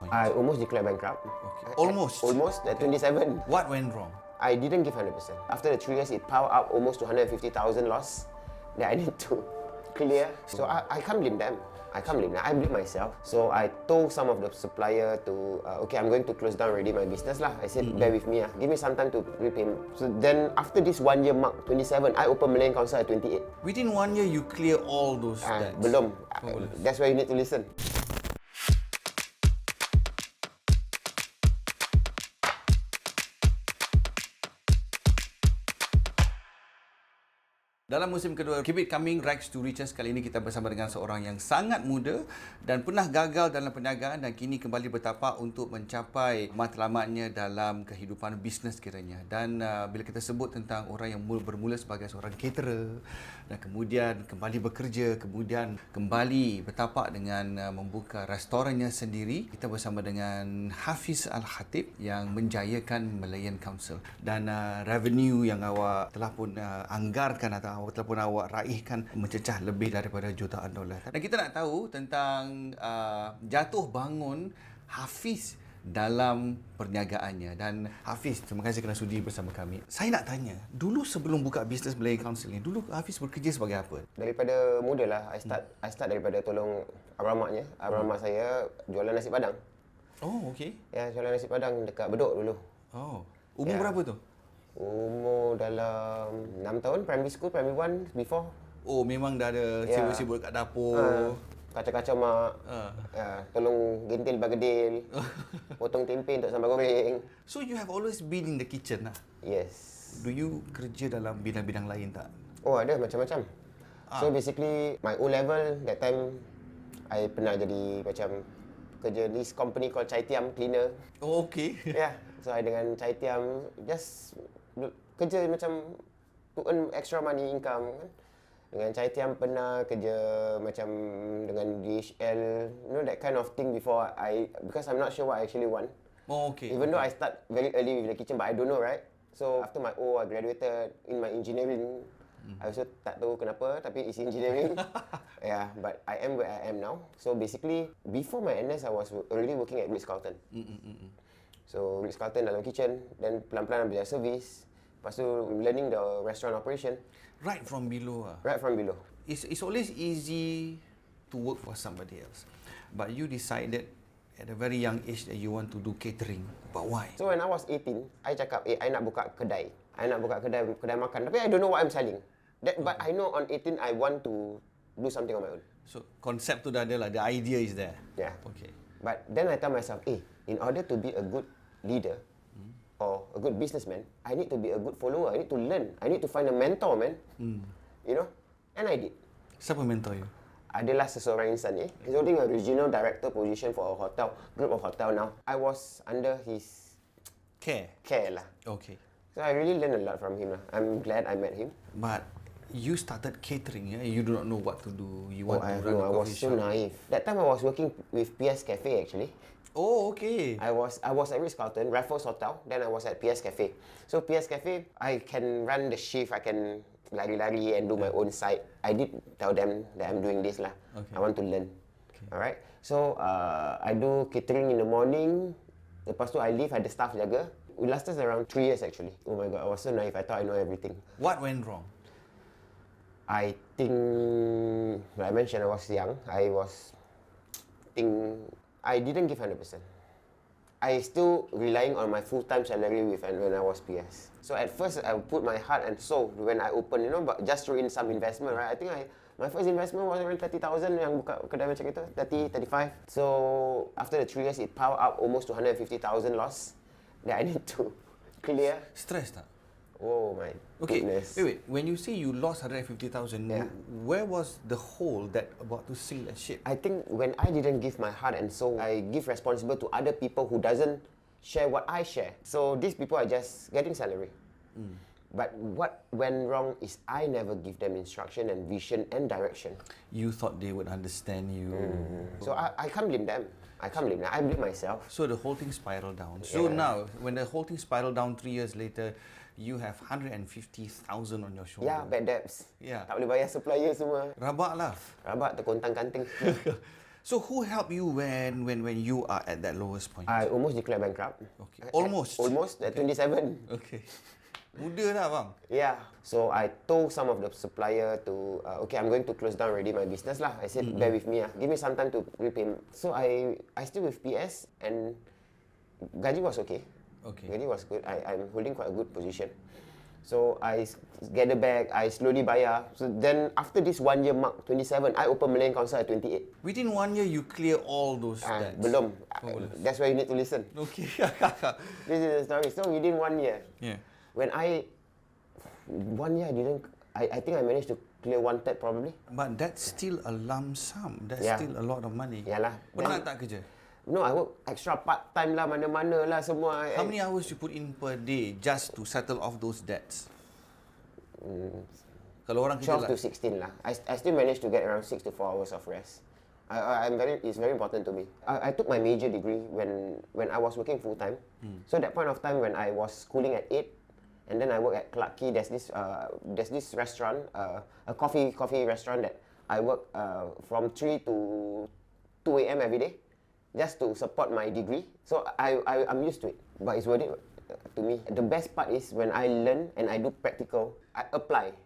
point? I almost declared bankrupt. Okay. Almost? Almost, at 27. What went wrong? I didn't give 100%. After the 3 years, it piled up almost to 150,000 loss that I need to clear. So I can't blame them. I can't blame them. I blame myself. So I told some of the supplier to, okay, I'm going to close down already my business lah. I said, bear with me lah. Give me some time to repay. So then after this 1 year mark, 27, I opened Malayan Council at 28. Within 1 year, you clear all those debts? Belum. That's why you need to listen. Dalam musim kedua Keep It Coming Rags to Riches, kali ini kita bersama dengan seorang yang sangat muda dan pernah gagal dalam perniagaan dan kini kembali bertapak untuk mencapai matlamatnya dalam kehidupan bisnes kiranya. Dan bila kita sebut tentang orang yang bermula sebagai seorang caterer dan kemudian kembali bekerja, kemudian kembali bertapak dengan membuka restorannya sendiri, kita bersama dengan Hafiz Alkhatib yang menjayakan Malayan Council. Dan revenue yang awak telah pun anggarkan atau ataupun awak raihkan mencecah lebih daripada jutaan dolar. Dan kita nak tahu tentang jatuh bangun Hafiz dalam perniagaannya. Dan Hafiz, terima kasih kerana sudi bersama kami. Saya nak tanya, dulu sebelum buka bisnes Malayan Council ni, dulu Hafiz bekerja sebagai apa? Daripada muda lah, I start daripada tolong abang maknya. Abang mak saya jualan nasi padang. Oh, okey. Ya, jualan nasi padang dekat Bedok dulu. Oh, umur berapa tu? Umur dalam 6 tahun, primary school, primary 1, before. Oh, memang dah ada sibuk-sibuk kat dapur. Kacau-kacau mak. Tolong gentil bagedil. Potong tempe untuk sambal goreng. So you have always been in the kitchen lah? Yes. Do you kerja dalam bidang-bidang lain tak? Oh, ada macam-macam. So basically, my O-level, that time, I pernah jadi macam kerja this company called Chai Tiam Cleaner. Oh, okay. Yeah. So, I dengan Chai Tiam just kerja macam to earn extra money income kan. Dengan Chai Tiam pernah kerja macam dengan DHL, you know, that kind of thing before because I'm not sure what I actually want. Oh, okay. Even though I start very early with the kitchen, but I don't know, right? So after my O, I graduated in my engineering. I also tak tahu kenapa, tapi it's engineering. Yeah, but I am where I am now. So basically, before my NS, I was already working at Ritz-Carlton. So Ritz-Carlton dalam kitchen, then pelan-pelan belajar service. Lepas tu learning the restaurant operation. Right from below. Right from below. It's always easy to work for somebody else. But you decided at a very young age that you want to do catering. But why? So when I was 18, I cakap, I nak buka kedai. I nak buka kedai makan. Tapi I don't know what I'm selling. But I know on 18, I want to do something on my own. So konsep tu dah ada lah. The idea is there. Yeah. Okay. But then I tell myself, in order to be a good leader or a good businessman, I need to be a good follower. I need to learn. I need to find a mentor, man. You know? And I did. Siapa mentor you? Adalah seseorang insan ni. He's holding a regional director position for a hotel, group of hotel now. I was under his care lah. Okay. So I really learned a lot from him lah. I'm glad I met him. But you started catering, yeah? You do not know what to do. You want to run a I was coffee so shop. naive. That time I was working with PS Cafe actually. Oh, okay. I was at Ritz-Carlton, Raffles Hotel. Then I was at PS Cafe. So PS Cafe, I can run the shift. I can lari-lari and do my own side. I did tell them that I'm doing this lah. Okay. I want to learn. Okay. Alright. So I do catering in the morning. Lepas tu I leave, ada staff jaga. We lasted around 3 years actually. Oh my god, I was so naive. I thought I know everything. What went wrong? I think, like I mentioned, I was young. I didn't give 100%. I still relying on my full-time salary when I was PS. So at first, I put my heart and soul when I opened, you know, but just throw in some investment, right? I think my first investment was around 30,000 yang buka kedai macam itu, 30, 35. So after the 3 years, it piled up almost to 150,000 loss that I need to clear. Stress tak? Oh my goodness. Wait. When you say you lost 150,000, where was the hole that about to sink that ship? I think when I didn't give my heart and soul, I give responsible to other people who doesn't share what I share. So these people are just getting salary. But what went wrong is I never give them instruction and vision and direction. You thought they would understand you. So I can't blame them. I blame myself. So the whole thing spiraled down. So now, when the whole thing spiraled down 3 years later, you have 150,000 on your shoulder. Yeah, bad debts. Yeah. Tak boleh bayar supplier semua. Rabak lah. Rabak, terkontang-kanting. So who helped you when you are at that lowest point? I almost declared bankrupt. Okay. Almost. Almost at 27. Okay. Muda lah bang. Yeah. So I told some of the supplier to, okay, I'm going to close down already my business lah. I said, bear with me, give me some time to repay. So I still with PS and gaji was okay. Okay. Gaji was good. I'm holding quite a good position. So I gather back, I slowly bayar. So then after this 1 year mark, 27, I open Malayan Council at 28. Within 1 year, you clear all those debts? Belum. That's why you need to listen. Okay. This is the story. So within 1 year, Yeah. when 1 year I think I managed to clear 1/3 probably. But that's still a lump sum. That's Yeah. still a lot of money. Yalah. Pernah tak kerja? No, I work extra part-time lah, mana-mana lah semua. How many hours you put in per day just to settle off those debts? Kalau orang kerja 12 to 16 lah. I still managed to get around 6 to 4 hours of rest. It's very important to me. I took my major degree when I was working full-time. So that point of time when I was schooling at 8, and then I work at Clarke Quay, there's this restaurant, a coffee restaurant that I work from 3 to 2 a.m. every day, just to support my degree. So I'm used to it, but it's worth it to me. The best part is when I learn and I do practical, I apply.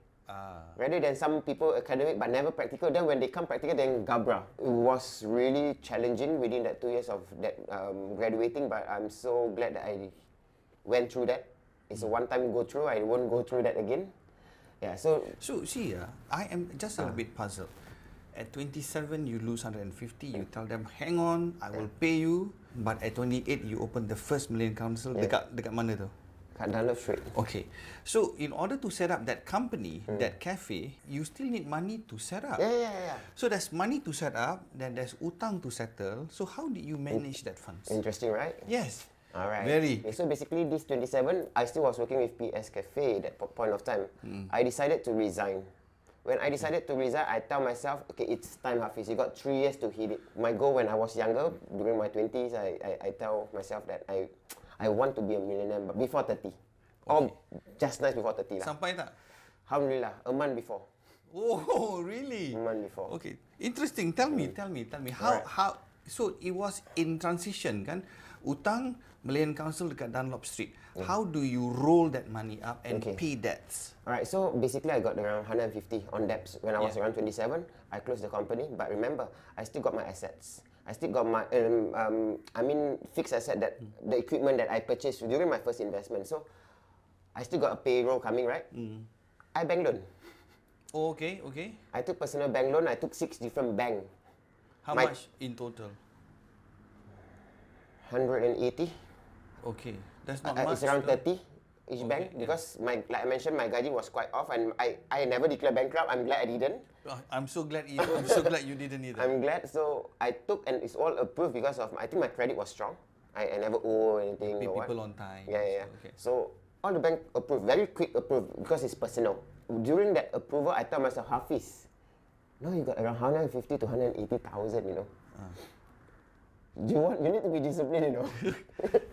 Rather than some people academic but never practical, then when they come practical, then gabra. It was really challenging within that 2 years of that graduating, but I'm so glad that I went through that. It's a one-time go through. I won't go through that again. Yeah. So see, I am just a little bit puzzled. At 27, you lose 150. You tell them, hang on, I will pay you. But at 28, you open the first Malayan Council. Dekat mana tu? Kat Dunlop Street. Okay. So in order to set up that company, that cafe, you still need money to set up. Yeah. So there's money to set up, then there's utang to settle. So how did you manage that funds? Interesting, right? Yes. Alright. Very. Okay, so basically, this 27, I still was working with PS Cafe at that point of time. I decided to resign. When I decided to resign, I tell myself, okay, it's time, Hafiz. You got 3 years to hit it. My goal when I was younger, during my 20s, I tell myself that I want to be a millionaire but before 30. Or just nice before 30 lah. Sampai tak? Alhamdulillah, a month before. Oh, really? A month before. Okay. Interesting. Tell me. How so it was in transition kan? Utang, Malayan Council dekat Dunlop Street. How do you roll that money up and pay debts? Alright, so basically I got around 150 on debts when I was around 27. I closed the company, but remember, I still got my assets. I still got my, fixed asset, that the equipment that I purchased during my first investment. So I still got a payroll coming, right? I bank loan. Oh, okay. I took personal bank loan. I took 6 different bank. How much in total? 180. Okay, that's not much. It's around 30 each bank because like I mentioned, my gaji was quite off, and I never declared bankrupt. I'm glad I didn't. I'm so glad you didn't either. I'm glad. So I took, and it's all approved because of I think my credit was strong. I never owe anything. Pay or people what. on time. Yeah. Okay. So all the bank approved, very quick approved because it's personal. During that approval, I tell myself, Hafiz, now you got around 150 to 180,000, you know. You need to be disciplined, you know.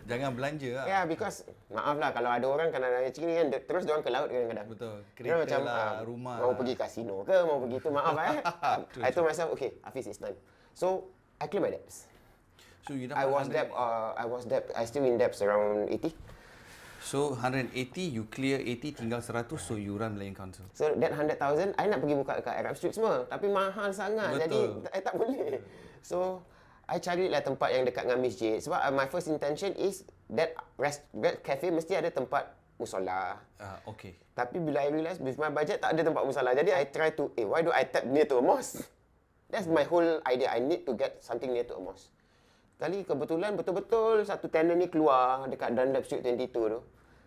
Jangan belanja lah. Yeah, because maaf lah kalau ada orang kena macam ni kan terus diorang ke laut kadang-kadang. Betul. Diorang Kereta lah, rumah mau lah. pergi kasino ke, mau pergi tu maaf I told myself, okay, Hafiz, it's time. So I clear my debts. So you I still in debts around 80. So 180, you clear 80, tinggal 100, so you run Malayan Council. So that 100,000, I nak pergi buka kat Arab Street semua, tapi mahal sangat. Betul. Jadi I tak boleh. So I carilah tempat yang dekat dengan masjid. Sebab my first intention is that cafe mesti ada tempat musola. Okay. Tapi bila I realise with my budget tak ada tempat musola. Jadi I try to, why do I tap near to a mosque? That's my whole idea. I need to get something near to a mosque. Kali kebetulan betul-betul satu tenant ni keluar dekat Dunlop Street 22 tu.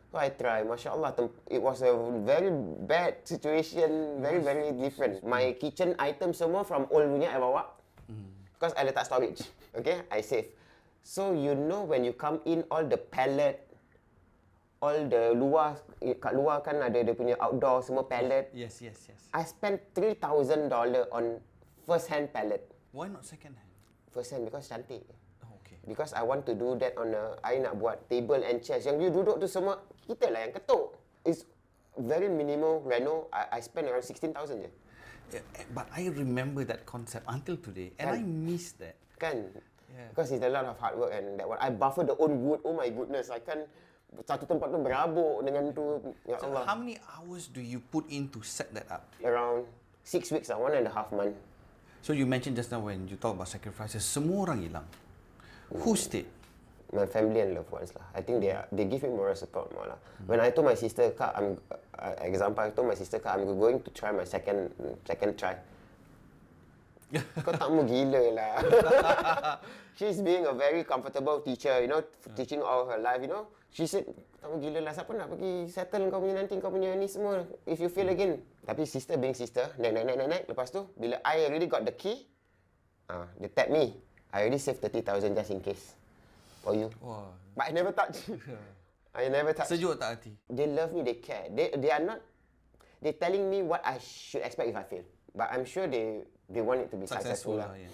So I try. Masya Allah, it was a very bad situation. Very different. My kitchen item semua from old punya I bawa. Because I letak storage. Okay, I save. So you know when you come in, all the pallet, all the luar, kat luar kan ada dia punya outdoor semua pallet. Yes. I spent $3,000 on first hand pallet. Why not second hand? First hand because cantik. Okay. Because I want to do that on I nak buat table and chairs. Yang you duduk tu semua, kita lah yang ketuk. It's very minimal reno. I spend around 16,000 je. But I remember that concept until today, and I miss that. Kan? Yeah. Because it's a lot of hard work and that one. I buffer the own wood. Oh my goodness, I can satu tempat tu berabuk dengan tu. Ya So Allah. how many hours do you put in to set that up? Around 6 weeks, 1.5 months. So you mentioned just now when you talk about sacrifices, semua orang hilang. Who stayed? My family and loved ones lah. I think they give me moral support more lah. When I told my sister, Kak, I told my sister, Kak, I'm going to try my second try. Kau tak mau gila lah. She's being a very comfortable teacher, you know, teaching all her life, you know. She said, tak mau gila lah, siapa nak pergi settle kau punya nanti, kau punya ni semua, if you fail again. Tapi sister being sister, naik. Lepas tu, bila I already got the key, they tap me. I already saved 30,000 just in case. For you. Wah. But I never touch. I never touch. Sejuk tak hati? They love me, they care. They are not, they're telling me what I should expect if I fail. But I'm sure they want it to be successful lah. Yeah.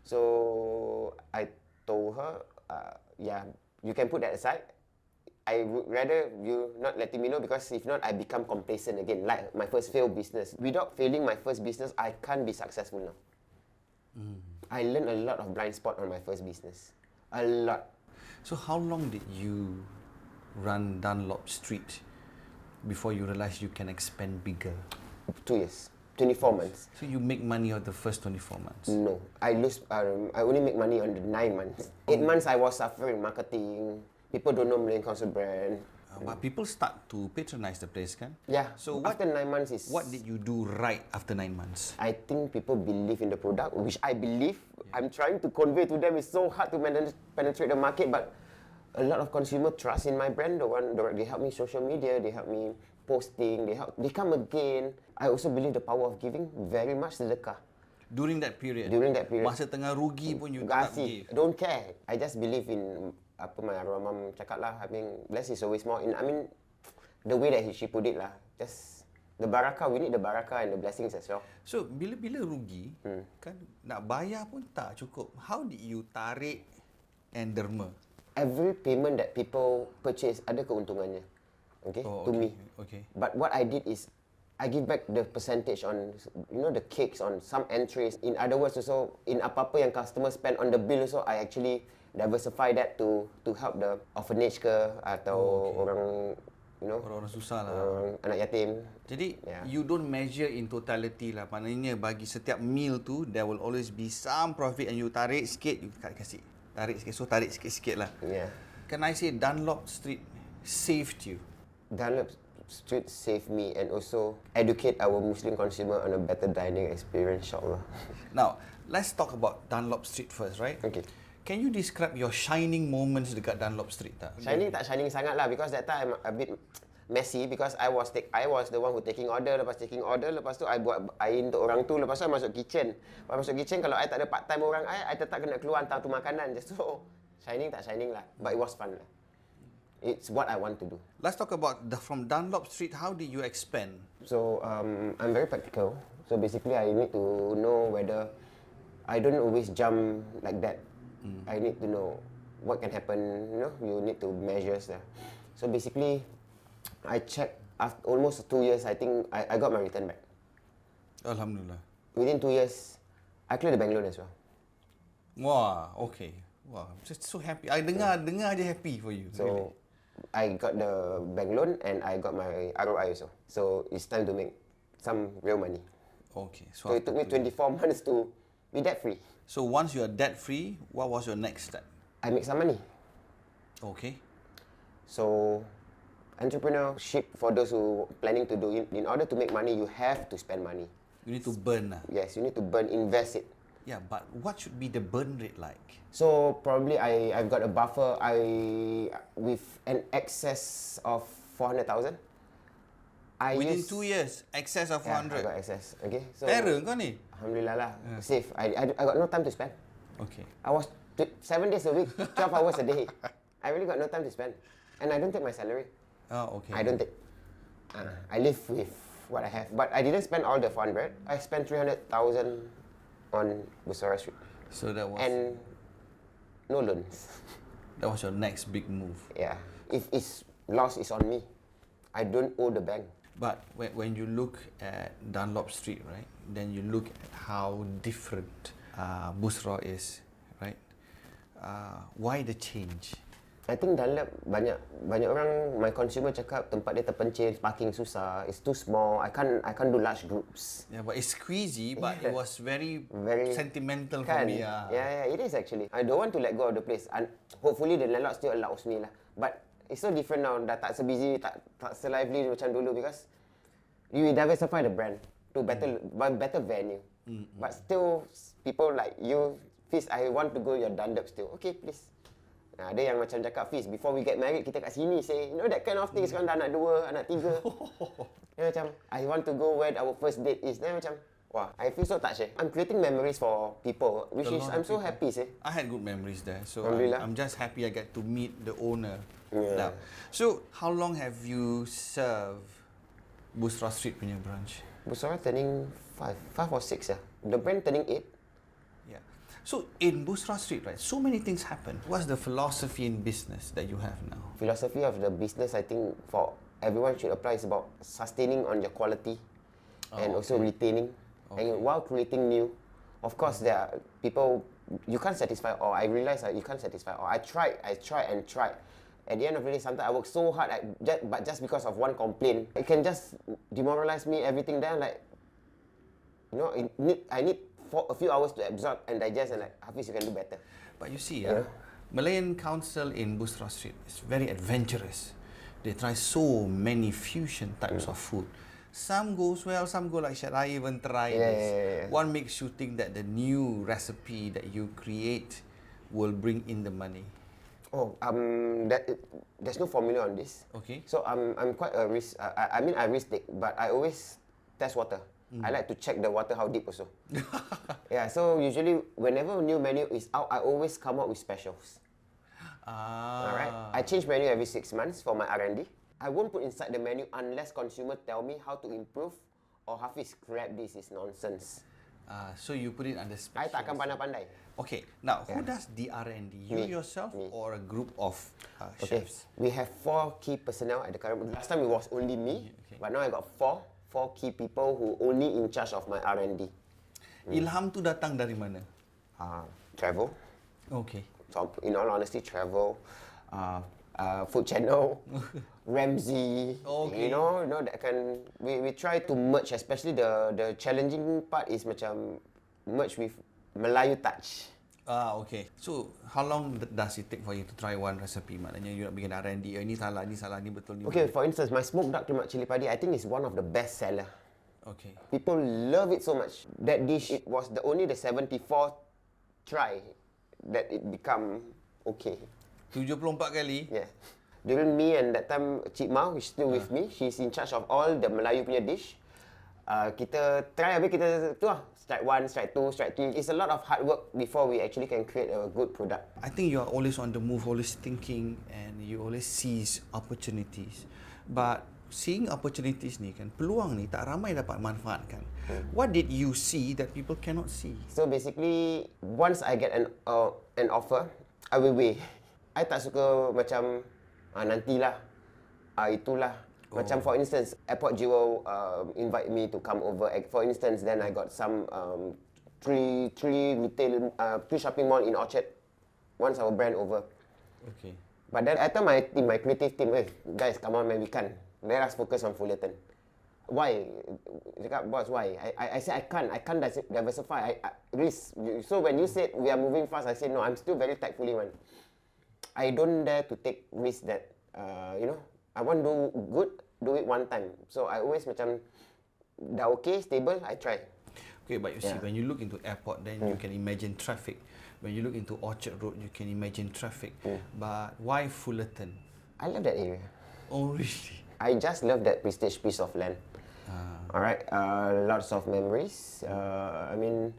So I told her, yeah, you can put that aside. I would rather you not letting me know because if not, I become complacent again. Like my first failed business. Without failing my first business, I can't be successful now. I learned a lot of blind spot on my first business. A lot. So how long did you run Dunlop Street before you realised you can expand bigger? 2 years. 24 months. So you make money on the first 24 months? No, I only make money on the 9 months. 8 months I was suffering marketing. People don't know Malayan Council brand. But people start to patronise the place, kan? Yeah. So after 9 months is. What did you do right after 9 months? I think people believe in the product, which I believe. I'm trying to convey to them. It's so hard to penetrate the market, but a lot of consumer trust in my brand. They help me social media. They help me posting. They come again. I also believe the power of giving very much sedekah. During that period? During that period. Masa tengah rugi pun you tak Kasih. give? Don't care. I just believe in apa my arwah mum cakap lah. I mean, less is always more. The way that she put it lah. Just the barakah. We need the barakah and the blessings as well. So, bila rugi, kan nak bayar pun tak cukup. How did you tarik and derma? Every payment that people purchase ada keuntungannya. Okay? Oh, to me. Okay. But what I did is I give back the percentage on, you know, the cakes on some entries. In other words also, in apa-apa yang customer spend on the bill also, I actually diversify that to help the orphanage ke atau orang, you know, orang-orang susah lah. Orang anak yatim. Jadi, you don't measure in totality lah. Maknanya bagi setiap meal tu, there will always be some profit and you tarik sikit, you kasih. Tarik sikit, so tarik sikit-sikit lah. Yeah. Can I say Dunlop Street saved you? Dunlop Street saved me and also educate our Muslim consumer on a better dining experience, insyaAllah. Now, let's talk about Dunlop Street first, right? Okay. Can you describe your shining moments dekat Dunlop Street tak? Shining tak shining sangat lah because that time I'm a bit messy because I was the one who taking order, lepas tu I buat air untuk orang tu, lepas tu I masuk kitchen. Lepas masuk kitchen, kalau I tak ada part time orang I tetap kena keluar hantar tu makanan. So, shining tak shining lah, but it was fun lah. It's what I want to do. Let's talk about from Dunlop Street, how did you expand? So, I'm very practical. So basically, I need to know whether I don't always jump like that. I need to know what can happen. You know, you need to measure there. So basically, I checked after almost 2 years. I think I got my return back. Alhamdulillah. Within 2 years, I cleared the bank loan as well. Wah, okay. Wow, I'm just so happy. I dengar je happy for you. So really. I got the bank loan and I got my ROI also. So it's time to make some real money. Okay. So it took me 24 months to be debt free. So once you are debt free, what was your next step? I make some money. Okay. So entrepreneurship, for those who planning to do it, in order to make money, you have to spend money. You need to burn lah. Yes, you need to burn, invest it. Yeah, but what should be the burn rate like? So probably I've got a buffer. With an excess of 400,000. Within 2 years, excess of 400. I got excess. Okay. So Terror kau ni. Alhamdulillah lah, safe. I got no time to spend. Okay. I was 7 days a week, 12 hours a day. I really got no time to spend, and I don't take my salary. Oh, okay. I don't take. I live with what I have, but I didn't spend all the 400. I spent 300,000 on Bussorah Street. So that was. And no loans. That was your next big move. Yeah. If it's loss is on me. I don't owe the bank. But when you look at Dunlop Street, right, then you look at how different Busra is, right? Why the change? I think Dunlop banyak orang, my consumer cakap tempat dia terpencil, parking susah, it's too small. I can't do large groups. Yeah, but it's squeezy, but it was very sentimental for Kan? me. Yeah, it is actually. I don't want to let go of the place. And hopefully the landlord still allows me lah. But it's so different now. Dah tak se-busy, tak se-lively macam dulu because you diversify the brand to better venue. But still, people like you, Fiz, I want to go your Dunlop still. Okay, please. Ada yang macam cakap, Fiz, before we get married, kita kat sini, say, you know that kind of thing. Sekarang dah anak 2, anak 3. Dia macam, I want to go where our first date is. Dia macam, wah, I feel so touched. I'm creating memories for people, which is, I'm so happy. I had good memories there. So I'm just happy I get to meet the owner. Yeah. So, how long have you served Busra Street punya branch? Busra turning 5 or 6 ya. The brand turning 8. Yeah. So in Busra Street, right, so many things happen. What's the philosophy in business that you have now? Philosophy of the business, I think, for everyone should apply is about sustaining on your quality and also retaining. And while creating new, of course, there are people, you can't satisfy all. I realize that you can't satisfy all. I tried. At the end of the day, sometimes I work so hard, but just because of one complaint, it can just demoralize me, everything there. Like, you know, I need a few hours to absorb and digest, and like, Hafiz, you can do better. But you see, Malayan Council in Busra Street is very adventurous. They try so many fusion types of food. Some goes well, some go like, shall I even try this? What makes you think that the new recipe that you create will bring in the money? There's no formula on this. Okay. So I'm quite a risk. I mean, I risk take, but I always test water. I like to check the water how deep also. Yeah. So usually, whenever a new menu is out, I always come up with specials. Alright. I change menu every 6 months for my R&D. I won't put inside the menu unless consumer tell me how to improve or Hafiz, crap, this is nonsense. So you put it under specials. I tak akan pandai-pandai. Okay. Now, who does the R&D? You yourself or a group of chefs? We have 4 key personnel at the current. Last time it was only me, but now I got 4 key people who only in charge of my R&D. Ilham tu datang dari mana? Travel. Okay. So, in all honesty, travel, food channel, Ramsey. You know that can we try to merge, especially the challenging part is macam merge with Melayu touch. Okay. So, how long does it take for you to try one recipe? Maknanya you nak bikin R&D, ini salah, ni betul, ni Okay, betul. for instance, my smoked duck lemak cili padi, I think is one of the best seller. Okay. People love it so much. That dish, it was only the 74th try that it become okay. 74 kali? Yeah. During me and that time Cik Mau is still with me. She's in charge of all the Melayu punya dish. Kita try habis kita tu lah. Strike 1, strike 2, strike 3. It's a lot of hard work before we actually can create a good product. I think you are always on the move, always thinking, and you always seize opportunities. But seeing opportunities ni kan, peluang ni tak ramai dapat manfaatkan. What did you see that people cannot see? So basically, once I get an offer, I will weigh. I tak suka macam nantilah, itulah. Macam for instance, Airport Jewel invite me to come over. For instance, then I got some three shopping mall in Orchard. Once our brand over. Okay. But then I tell my team, my creative team, hey guys, come on man, we can't. Let us focus on Fullerton. Why? Boss, why? I said I can't diversify. I risk. So when you said we are moving fast, I said no, I'm still very tactfully one. I don't dare to take risk that, I want to do good, do it one time. So I always macam, dah okay, stable, I try. Okay, but you see, when you look into airport, then you can imagine traffic. When you look into Orchard Road, you can imagine traffic. But why Fullerton? I love that area. Oh, really? I just love that prestige piece of land. Alright, lots of memories. I mean,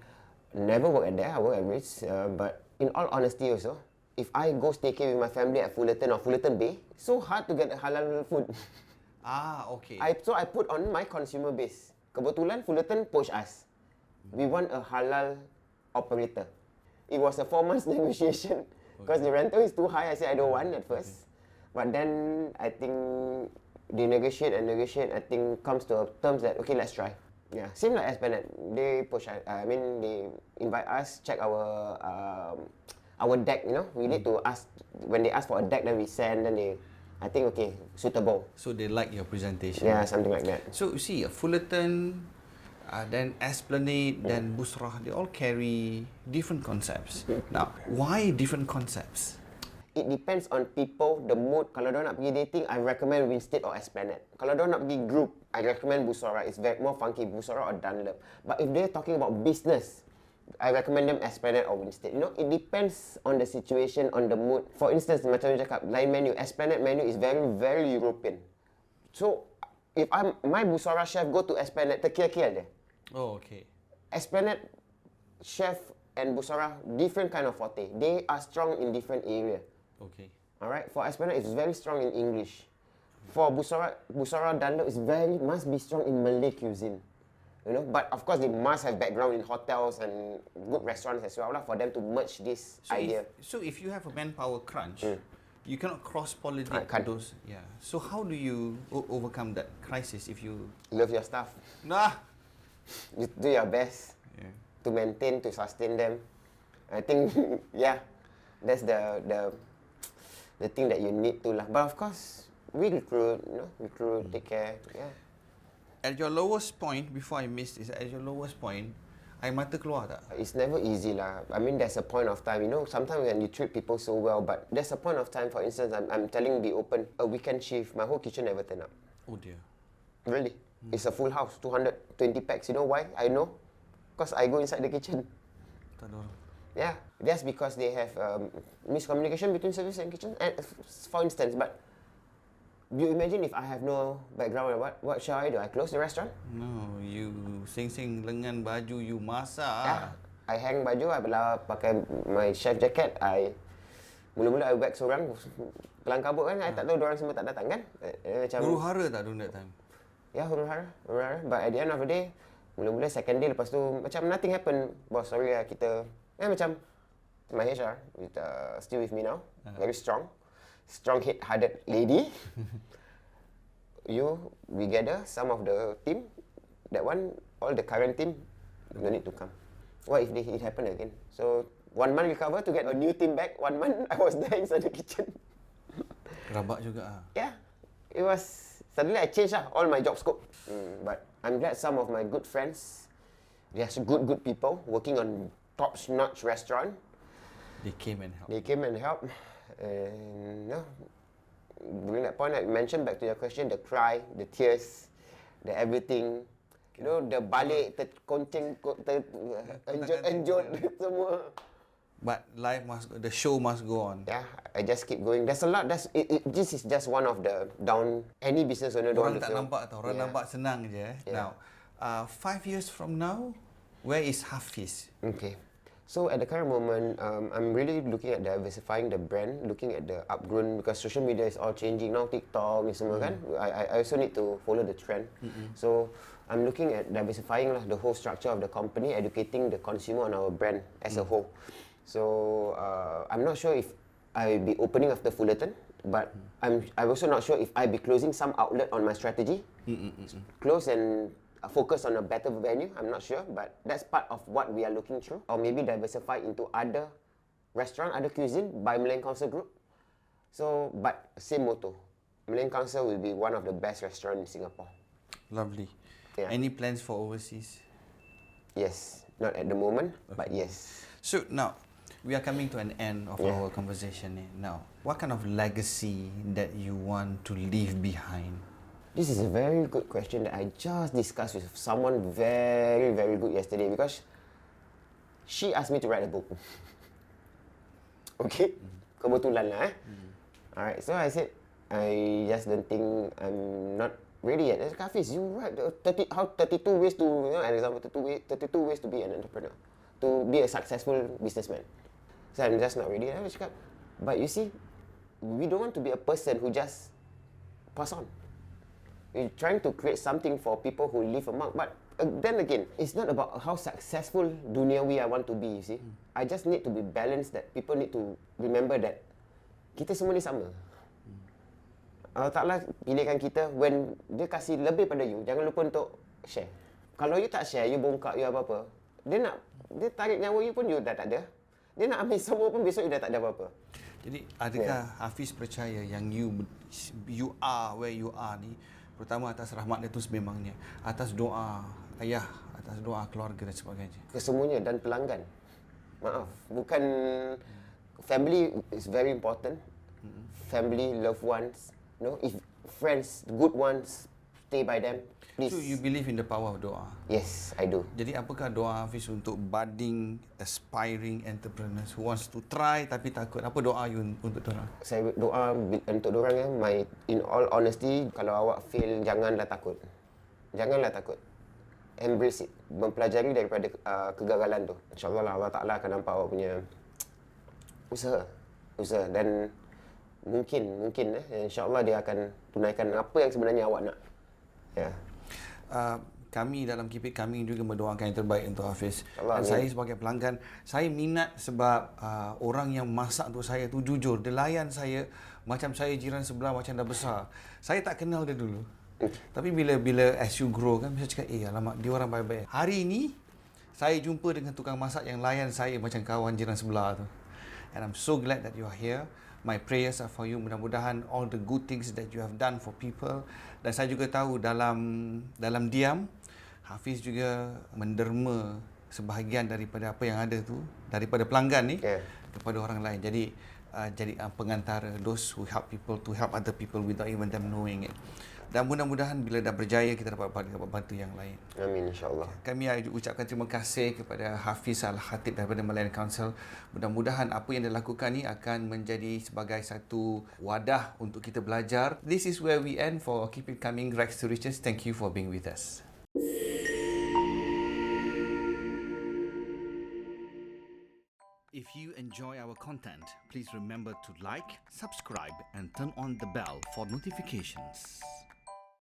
never work at there, I work at Ritz. But in all honesty also, if I go staycay with my family at Fullerton or Fullerton Bay, so hard to get halal food. Okay. So I put on my consumer base. Kebetulan Fullerton poach us. We want a halal operator. It was a 4 months negotiation because the rental is too high. I said I don't want at first. But then I think they negotiate. I think comes to terms that okay, let's try. Yeah, same like Esplanade. They push. They invite us, check our deck. You know, we need to ask when they ask for a deck, then we send. Then they, I think okay, suitable. So they like your presentation. Yeah, something like that. So you see, Fullerton, then Esplanade, then Busrah, they all carry different concepts. Now, why different concepts? It depends on people, the mood. Kalau diorang nak pergi dating, I recommend Winstead or Esplanade. Kalau diorang nak pergi group, I recommend Busora. It's very more funky, Busora or Dunlop. But if they're talking about business, I recommend them Esplanade or Winstead. You know, it depends on the situation, on the mood. For instance, macam you cakap, lain menu. Esplanade menu is very, very European. So, if my Busora chef go to Esplanade, terkial-kial dia. Oh, okay. Esplanade chef and Busora, different kind of forte. They are strong in different area. Okay. Alright, for Esplanade, it's very strong in English. For Busora Dunlop is must be strong in Malay cuisine. You know, but of course they must have background in hotels and good restaurants as well for them to merge this idea. If you have a manpower crunch, you cannot cross-pollinate those. Yeah. So how do you overcome that crisis if you love your staff? Nah. You do your best to maintain, to sustain them. I think, yeah, that's the thing that you need to lah. But of course, we recruit, take care, yeah. At your lowest point, before I missed this, at your lowest point, air mata keluar tak? It's never easy lah. I mean, there's a point of time. You know, sometimes when you treat people so well, but there's a point of time. For instance, I'm telling the open a weekend shift, my whole kitchen never turn up. Oh dear. Really? It's a full house, 220 packs. You know why? I know, because I go inside the kitchen. Tak ada orang. Yeah, that's because they have miscommunication between service and kitchen. And for instance, but you imagine if I have no background, what shall I do? I close the restaurant? No, you sing lengan baju, you masak. Yeah, I hang baju, I pakai my chef jacket, mula-mula I wax seorang, kelang kabut kan, I tak tahu diorang semua tak datang kan. Macam huru-hara tak during that time? Yeah, huru-hara. But at the end of the day, mula-mula second day lepas tu, macam nothing happen. Boss, sorry lah, kita macam my HR still with me now, very strong head-hearted lady. We gather some of the team, that one, all the current team, no need to come. What if it happen again? So 1 month recover to get a new team back. 1 month I was there inside the kitchen. Rabak juga. Yeah, it was suddenly I changed all my job scope. But I'm glad some of my good friends, they are good people working on top-notch restaurant. They came and helped. And during that point I mentioned, back to your question, the cry, the tears, the everything. You know, the balik, terkonceng, enjot semua. But the show must go on. Yeah, I just keep going. There's a lot. This is just one of the down. Any business owner don't want to tak nampak tau. Orang nampak senang je. Yeah. Now, 5 years from now, where is Hafiz? Okay. So at the current moment, I'm really looking at diversifying the brand, looking at the upgrown, because social media is all changing now. TikTok ni semua kan. I also need to follow the trend. So I'm looking at diversifying the whole structure of the company, educating the consumer on our brand as a whole. So I'm not sure if I'll be opening after Fullerton, but I'm also not sure if I'll be closing some outlet on my strategy. Close and focus on a better venue, I'm not sure, but that's part of what we are looking through. Or maybe diversify into other restaurant, other cuisine by Malayan Council Group. So, but same motto, Malayan Council will be one of the best restaurants in Singapore. Lovely. Yeah. Any plans for overseas? Yes, not at the moment, but yes. So now, we are coming to an end of our conversation now. What kind of legacy that you want to leave behind? This is a very good question that I just discussed with someone very, very good yesterday, because she asked me to write a book. Okay? Kebetulan lah. Alright, so I said, I just don't think I'm not ready yet. I said, Hafiz, you write 32 ways to, an example, 32 ways to be an entrepreneur, to be a successful businessman. So I'm just not ready. I cakap, but you see, we don't want to be a person who just pass on. We're trying to create something for people who leave a mark. But then again, it's not about how successful duniawi I want to be, you see. I just need to be balanced, that people need to remember that kita semua ni sama. Allah Ta'ala pilihkan kita when dia kasih lebih pada you, jangan lupa untuk share. Kalau you tak share, you bongkak, you apa-apa, dia tarik nyawa you pun you dah tak ada. Dia nak ambil semua pun besok you dah tak ada apa-apa. Jadi adakah Hafiz percaya yang you are where you are ni pertama atas rahmat dia tu sememangnya, atas doa ayah, atas doa keluarga dan sebagainya? Kesemuanya dan pelanggan. Maaf, bukan family is very important. Family, loved ones, if friends, good ones, stay by them. Please. So you believe in the power of doa? Yes, I do. Jadi apakah doa Hafiz untuk budding, aspiring entrepreneurs who wants to try tapi takut? Apa doa you untuk diorang? Saya doa untuk diorang in all honesty, kalau awak fail, janganlah takut. Janganlah takut. Embrace it. Mempelajari daripada kegagalan tu. InsyaAllah Allah Ta'ala akan nampak awak punya usaha. Dan mungkin insyaAllah dia akan tunaikan apa yang sebenarnya awak nak. Ya. Kami dalam Keep It Coming juga mendoakan yang terbaik untuk Hafiz. Allah, Dan saya sebagai pelanggan, saya minat sebab orang yang masak untuk saya tu jujur. Dia layan saya macam saya jiran sebelah macam dah besar. Saya tak kenal dia dulu. Tapi bila as you grow kan, bisa cakap, alamak, dia orang baik-baik. Hari ini, saya jumpa dengan tukang masak yang layan saya macam kawan jiran sebelah tu. And I'm so glad that you are here. My prayers are for you. Mudah-mudahan all the good things that you have done for people. Dan saya juga tahu dalam diam, Hafiz juga menderma sebahagian daripada apa yang ada tu, daripada pelanggan ni kepada orang lain. Jadi jadi pengantara, those who help people to help other people without even them knowing it. Dan mudah-mudahan bila dah berjaya kita dapat bantu yang lain. Amin, insyaAllah. Kami ucapkan terima kasih kepada Hafiz Alkhatib daripada Malayan Council. Mudah-mudahan apa yang dia lakukan ni akan menjadi sebagai satu wadah untuk kita belajar. This is where we end for Keep It Coming, Rags to Riches. Thank you for being with us. If you enjoy our content, please remember to like, subscribe and turn on the bell for notifications.